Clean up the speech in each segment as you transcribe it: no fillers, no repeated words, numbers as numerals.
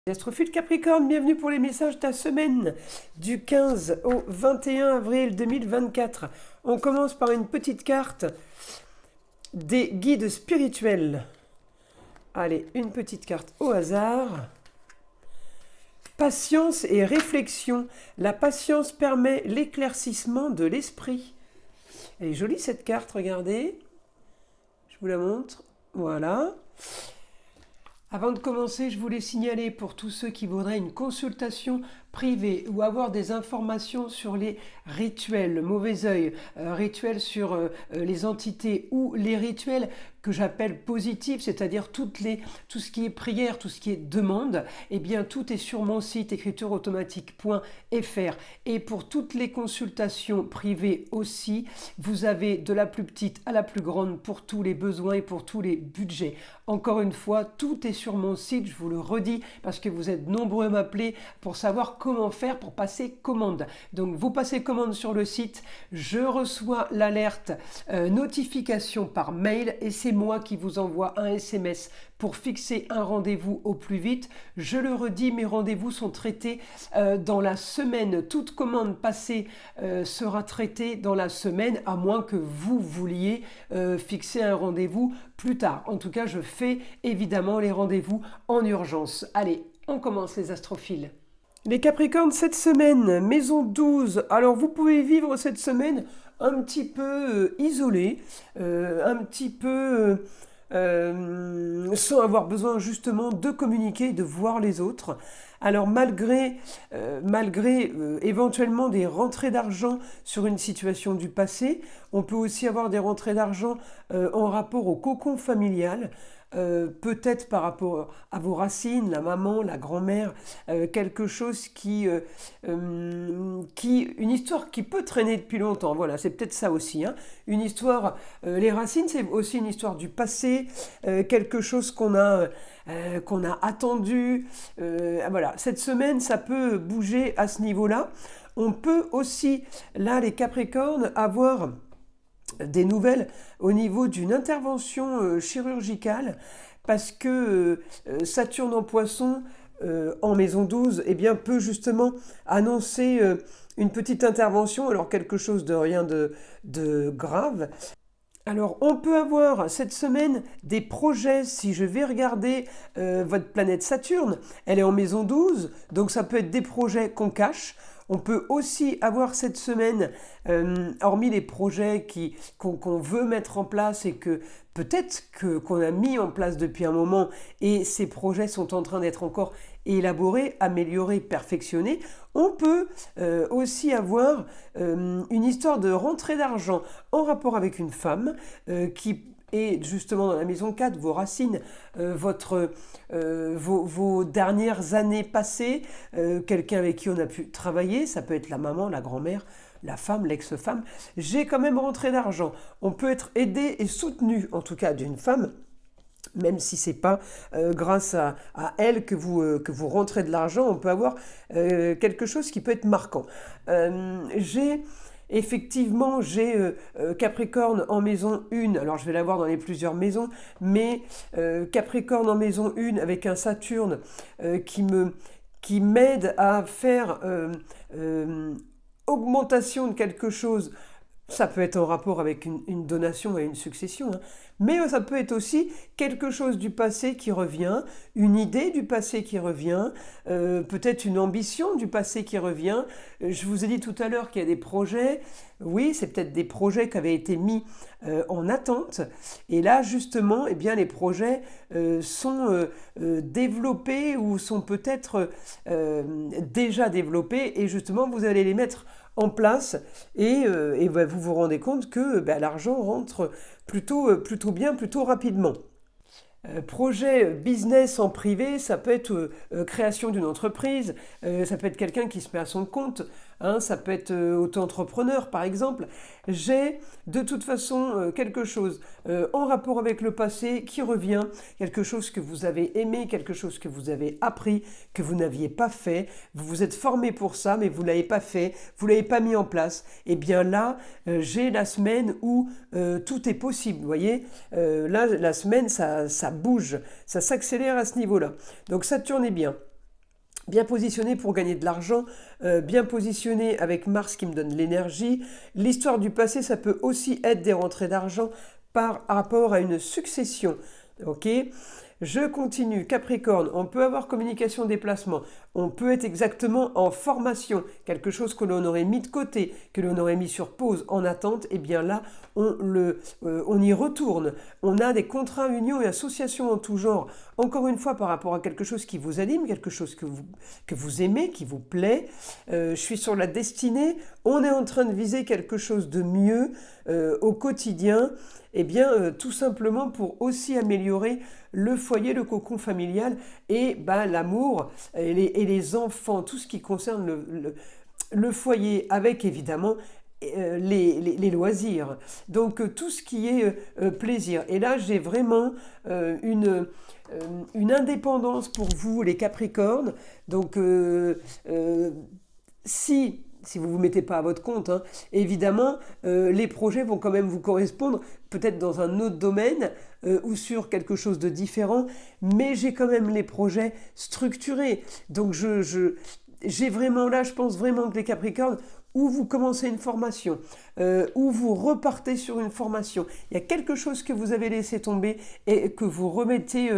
Astrophile Capricorne, bienvenue pour les messages de ta semaine du 15 au 21 avril 2024. On commence par une petite carte des guides spirituels. Allez, une petite carte au hasard. Patience et réflexion. La patience permet l'éclaircissement de l'esprit. Elle est jolie cette carte, regardez. Je vous la montre. Voilà. Avant de commencer, je voulais signaler pour tous ceux qui voudraient une consultation privée ou avoir des informations sur les rituels, le mauvais œil, rituels sur les entités ou les rituels que j'appelle positifs, c'est-à-dire tout ce qui est prière, tout ce qui est demande, eh bien tout est sur mon site écritureautomatique.fr. Et pour toutes les consultations privées aussi, vous avez de la plus petite à la plus grande pour tous les besoins et pour tous les budgets. Encore une fois, tout est sur mon site, je vous le redis, parce que vous êtes nombreux à m'appeler pour savoir comment faire pour passer commande. Donc vous passez commande sur le site, je reçois l'alerte notification par mail et c'est moi qui vous envoie un SMS pour fixer un rendez-vous au plus vite. Je le redis, mes rendez-vous sont traités dans la semaine. Toute commande passée sera traitée dans la semaine, à moins que vous vouliez fixer un rendez-vous plus tard. En tout cas, je fais évidemment les rendez-vous en urgence. Allez, on commence les astrophiles. Les Capricornes, cette semaine, maison 12. Alors, vous pouvez vivre cette semaine un petit peu isolé, un petit peu sans avoir besoin justement de communiquer, de voir les autres. Alors malgré éventuellement des rentrées d'argent sur une situation du passé, on peut aussi avoir des rentrées d'argent en rapport au cocon familial. Peut-être par rapport à vos racines, la maman, la grand-mère, quelque chose une histoire qui peut traîner depuis longtemps. Voilà, c'est peut-être ça aussi. Hein. Une histoire, les racines, c'est aussi une histoire du passé, quelque chose qu'on a attendu. Voilà, cette semaine, ça peut bouger à ce niveau-là. On peut aussi, là, les Capricornes, avoir des nouvelles au niveau d'une intervention chirurgicale parce que Saturne en Poisson en maison 12 eh bien, peut justement annoncer une petite intervention, alors quelque chose de rien de grave. Alors, on peut avoir cette semaine des projets, si je vais regarder votre planète Saturne, elle est en maison 12, donc ça peut être des projets qu'on cache. On peut aussi avoir cette semaine, hormis les projets qu'on veut mettre en place et que peut-être qu'on a mis en place depuis un moment et ces projets sont en train d'être encore élaborés, améliorés, perfectionnés, on peut aussi avoir une histoire de rentrée d'argent en rapport avec une femme qui est justement dans la maison 4, vos racines, vos dernières années passées, quelqu'un avec qui on a pu travailler, ça peut être la maman, la grand-mère, la femme, l'ex-femme. J'ai quand même rentré d'argent. On peut être aidé et soutenu, en tout cas d'une femme, même si ce n'est pas grâce à elle que vous rentrez de l'argent, on peut avoir quelque chose qui peut être marquant. Effectivement, j'ai Capricorne en maison 1, alors je vais l'avoir dans les plusieurs maisons, mais Capricorne en maison 1 avec un Saturne qui m'aide à faire augmentation de quelque chose. Ça peut être en rapport avec une donation et une succession, hein. Mais ça peut être aussi quelque chose du passé qui revient, une idée du passé qui revient, peut-être une ambition du passé qui revient. Je vous ai dit tout à l'heure qu'il y a des projets, oui, c'est peut-être des projets qui avaient été mis en attente, et là justement, eh bien, les projets sont développés ou sont peut-être déjà développés, et justement vous allez les mettre en place et vous vous rendez compte que l'argent rentre plutôt bien, plutôt rapidement. Projet business en privé, ça peut être création d'une entreprise, ça peut être quelqu'un qui se met à son compte, hein, ça peut être auto-entrepreneur par exemple. J'ai de toute façon quelque chose en rapport avec le passé qui revient, quelque chose que vous avez aimé, quelque chose que vous avez appris, que vous n'aviez pas fait, vous vous êtes formé pour ça mais vous ne l'avez pas fait, vous ne l'avez pas mis en place. Et bien là, j'ai la semaine où tout est possible, vous voyez. Là, la semaine, ça bouge, ça s'accélère à ce niveau-là. Donc Saturne est bien. Bien positionné pour gagner de l'argent, bien positionné avec Mars qui me donne l'énergie. L'histoire du passé, ça peut aussi être des rentrées d'argent par rapport à une succession. Ok. Je continue, Capricorne, on peut avoir communication déplacement, on peut être exactement en formation, quelque chose que l'on aurait mis de côté, que l'on aurait mis sur pause en attente, et bien là, on y retourne. On a des contrats, unions et associations en tout genre, encore une fois par rapport à quelque chose qui vous anime, quelque chose que vous aimez, qui vous plaît. Je suis sur la destinée, on est en train de viser quelque chose de mieux au quotidien. Eh bien, tout simplement pour aussi améliorer le foyer, le cocon familial et l'amour et les enfants, tout ce qui concerne le foyer, avec évidemment les loisirs. Donc tout ce qui est plaisir. Et là, j'ai vraiment une indépendance pour vous, les Capricornes. Donc si vous ne vous mettez pas à votre compte, hein, évidemment, les projets vont quand même vous correspondre, peut-être dans un autre domaine ou sur quelque chose de différent, mais j'ai quand même les projets structurés. Donc j'ai vraiment là, je pense vraiment que les Capricornes, où vous commencez une formation, où vous repartez sur une formation, il y a quelque chose que vous avez laissé tomber et que vous remettez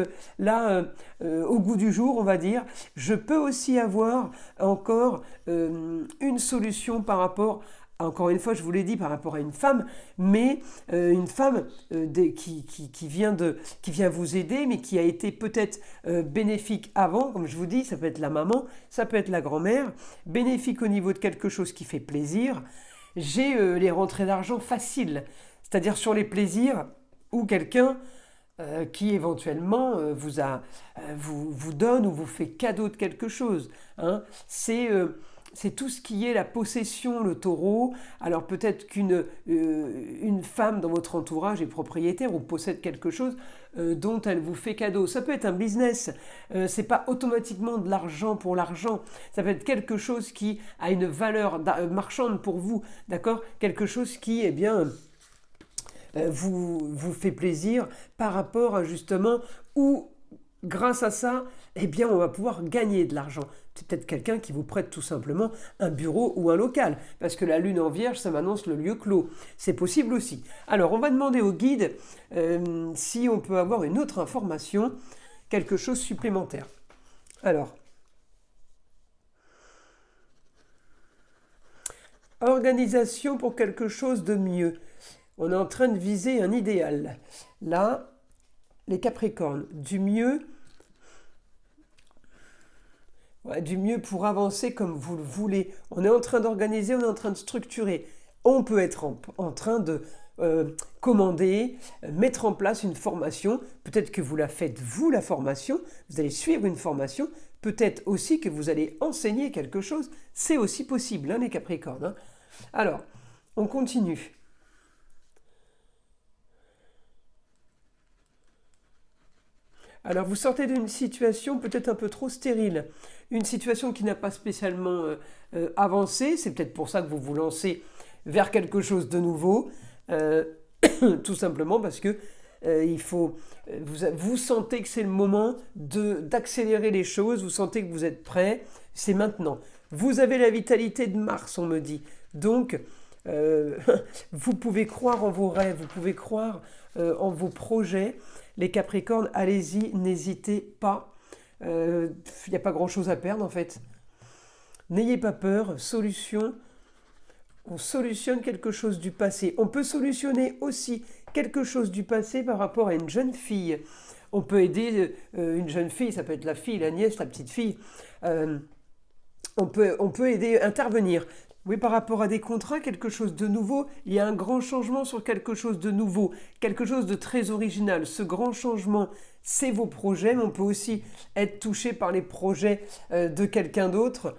au goût du jour, on va dire. Je peux aussi avoir encore une solution par rapport, encore une fois, je vous l'ai dit, par rapport à une femme, mais une femme qui vient vous aider, mais qui a été peut-être bénéfique avant, comme je vous dis, ça peut être la maman, ça peut être la grand-mère, bénéfique au niveau de quelque chose qui fait plaisir. J'ai les rentrées d'argent faciles, c'est-à-dire sur les plaisirs où quelqu'un qui éventuellement vous donne ou vous fait cadeau de quelque chose. Hein. C'est tout ce qui est la possession, le taureau. Alors peut-être qu'une femme dans votre entourage est propriétaire ou possède quelque chose dont elle vous fait cadeau. Ça peut être un business. C'est pas automatiquement de l'argent pour l'argent. Ça peut être quelque chose qui a une valeur marchande pour vous, d'accord ? Quelque chose qui, vous fait plaisir par rapport à justement où, grâce à ça, on va pouvoir gagner de l'argent. C'est peut-être quelqu'un qui vous prête tout simplement un bureau ou un local, parce que la lune en vierge, ça m'annonce le lieu clos. C'est possible aussi. Alors, on va demander au guide si on peut avoir une autre information, quelque chose supplémentaire. Alors, organisation pour quelque chose de mieux. On est en train de viser un idéal. Là, les Capricornes, du mieux pour avancer comme vous le voulez. On est en train d'organiser, on est en train de structurer. On peut être en train de commander, mettre en place une formation. Peut-être que vous la faites, vous, la formation. Vous allez suivre une formation. Peut-être aussi que vous allez enseigner quelque chose. C'est aussi possible, hein, les Capricornes. Hein. Alors, on continue. Alors vous sortez d'une situation peut-être un peu trop stérile, une situation qui n'a pas spécialement avancé, c'est peut-être pour ça que vous vous lancez vers quelque chose de nouveau, tout simplement parce que vous sentez que c'est le moment d'accélérer les choses, vous sentez que vous êtes prêt, c'est maintenant. Vous avez la vitalité de Mars, on me dit, donc vous pouvez croire en vos rêves, vous pouvez croire en vos projets. Les Capricornes, allez-y, n'hésitez pas. Il n'y a pas grand-chose à perdre en fait. N'ayez pas peur, solution. On solutionne quelque chose du passé. On peut solutionner aussi quelque chose du passé par rapport à une jeune fille. On peut aider une jeune fille, ça peut être la fille, la nièce, la petite fille. On peut aider, intervenir. Oui, par rapport à des contrats, quelque chose de nouveau, il y a un grand changement sur quelque chose de nouveau, quelque chose de très original. Ce grand changement, c'est vos projets, mais on peut aussi être touché par les projets de quelqu'un d'autre.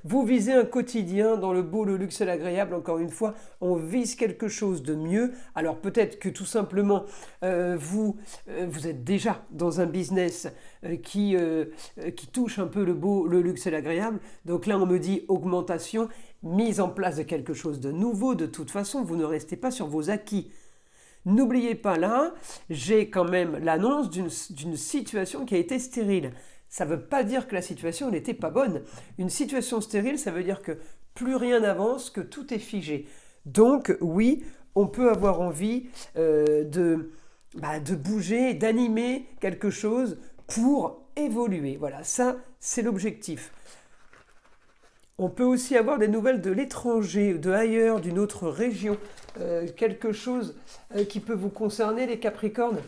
Vous visez un quotidien dans le beau, le luxe et l'agréable. Encore une fois, on vise quelque chose de mieux. Alors peut-être que tout simplement, vous êtes déjà dans un business qui touche un peu le beau, le luxe et l'agréable. Donc là, on me dit augmentation, mise en place de quelque chose de nouveau. De toute façon, vous ne restez pas sur vos acquis. N'oubliez pas là, j'ai quand même l'annonce d'une situation qui a été stérile. Ça ne veut pas dire que la situation n'était pas bonne. Une situation stérile, ça veut dire que plus rien n'avance, que tout est figé. Donc oui, on peut avoir envie de bouger, d'animer quelque chose pour évoluer. Voilà, ça c'est l'objectif. On peut aussi avoir des nouvelles de l'étranger, de ailleurs, d'une autre région, quelque chose qui peut vous concerner, les Capricornes,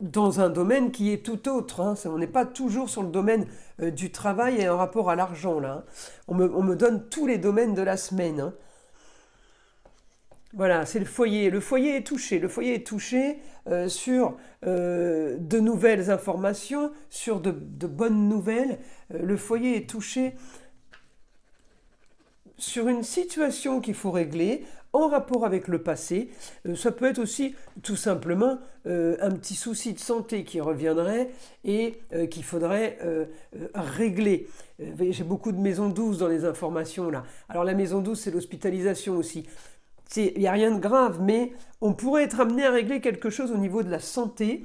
dans un domaine qui est tout autre. Hein. On n'est pas toujours sur le domaine du travail et en rapport à l'argent. Là, hein. On me donne tous les domaines de la semaine. Hein. Voilà, c'est le foyer. Le foyer est touché. Le foyer est touché sur de nouvelles informations, sur de bonnes nouvelles. Le foyer est touché sur une situation qu'il faut régler en rapport avec le passé. Ça peut être aussi tout simplement un petit souci de santé qui reviendrait et qu'il faudrait régler. J'ai beaucoup de maisons douces dans les informations là. Alors la maison douce, c'est l'hospitalisation aussi. Il n'y a rien de grave, mais on pourrait être amené à régler quelque chose au niveau de la santé.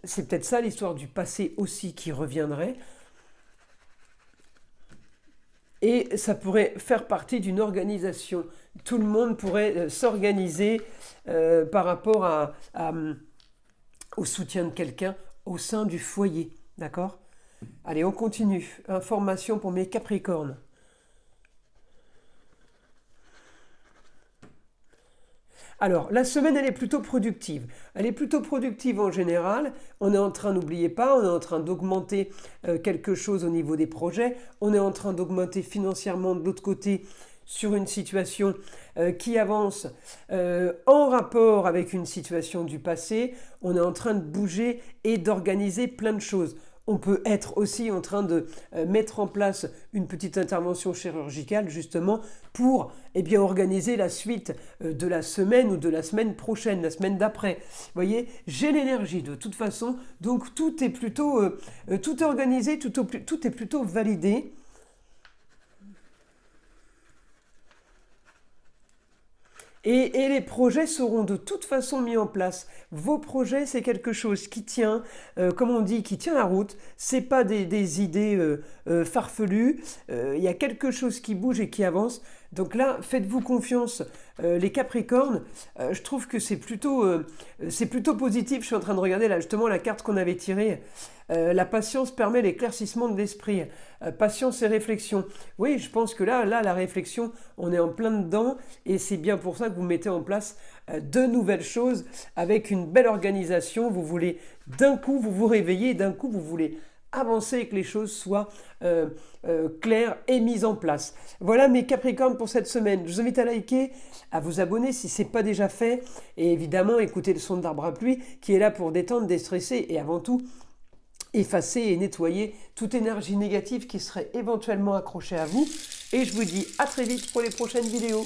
C'est peut-être ça l'histoire du passé aussi qui reviendrait. Et ça pourrait faire partie d'une organisation. Tout le monde pourrait s'organiser par rapport au soutien de quelqu'un au sein du foyer. D'accord ? Allez, on continue. Information pour mes Capricornes. Alors, la semaine, elle est plutôt productive. Elle est plutôt productive en général. On est en train, n'oubliez pas, on est en train d'augmenter quelque chose au niveau des projets. On est en train d'augmenter financièrement de l'autre côté sur une situation qui avance en rapport avec une situation du passé. On est en train de bouger et d'organiser plein de choses. On peut être aussi en train de mettre en place une petite intervention chirurgicale justement pour organiser la suite de la semaine ou de la semaine prochaine, la semaine d'après. Vous voyez, j'ai l'énergie de toute façon, donc tout est plutôt tout est organisé, tout est plutôt validé. Et les projets seront de toute façon mis en place. Vos projets, c'est quelque chose qui tient, comme on dit, qui tient la route. C'est pas des idées farfelues. Il y a quelque chose qui bouge et qui avance. Donc là, faites-vous confiance, les Capricornes. Je trouve que c'est plutôt positif. Je suis en train de regarder là justement la carte qu'on avait tirée. La patience permet l'éclaircissement de l'esprit. Patience et réflexion. Oui, je pense que là, la réflexion, on est en plein dedans et c'est bien pour ça que vous mettez en place de nouvelles choses avec une belle organisation. Vous voulez d'un coup, vous vous réveillez, d'un coup, vous voulez avancer et que les choses soient claires et mises en place. Voilà mes Capricornes pour cette semaine. Je vous invite à liker, à vous abonner si ce n'est pas déjà fait et évidemment écouter le son d'arbre à pluie qui est là pour détendre, déstresser et avant tout effacer et nettoyer toute énergie négative qui serait éventuellement accrochée à vous. Et je vous dis à très vite pour les prochaines vidéos.